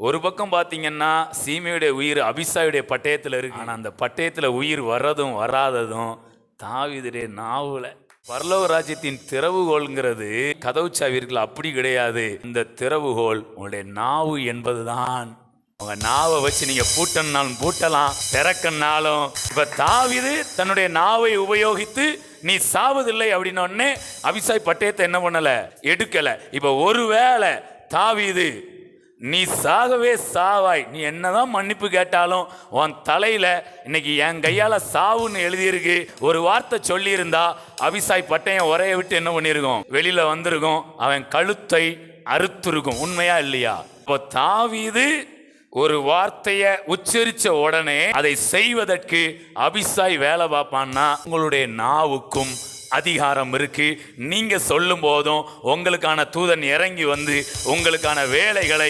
ஒரு பக்கம் பார்த்தீங்கன்னா சீமையுடைய உயிர் அபிசாயுடைய பட்டயத்தில் இருக்கு. ஆனால் அந்த பட்டயத்தில் உயிர் வர்றதும் வராததும் தாவீதுடைய நாவுல. பரலோக ராஜ்யத்தின் திறவுகோள்ங்கிறது கதவு சாவிர்கள் அப்படி கிடையாது. இந்த திறவுகோல் உங்களுடைய நாவு என்பதுதான். உங்க நாவை வச்சு நீங்க பூட்டனாலும் பூட்டலாம், திறக்கனாலும். இப்ப தாவீது தன்னுடைய நாவை உபயோகித்து நீ சாவதில்லை அப்படின்னு உடனே அபிசாய் பட்டயத்தை என்ன பண்ணல, எடுக்கல. இப்ப ஒருவேளை தாவீது நீ சாகவே சாவாய், நீ என்னதான் மன்னிப்பு கேட்டாலும் உன் தலையில இன்னைக்கு என் கையால சாவுன்னு எழுதியிருக்கு, ஒரு வார்த்தை சொல்லி இருந்தா அபிசாய் பட்டயம் உரைய விட்டு என்ன பண்ணிருக்கும், வெளியில வந்திருக்கும், அவன் கழுத்தை அறுத்திருக்கும். உண்மையா இல்லையா? இப்போ தாவீது ஒரு வார்த்தையை உச்சரிச்ச உடனே அதை செய்வதற்கு அபிசாய் வேலை பார்ப்பான்னா, உங்களுடைய நாவுக்கும் அதிகாரம் இருக்கு. நீங்க சொல்லும் போதும் உங்களுக்கான தூதன் இறங்கி வந்து உங்களுக்கான வேலைகளை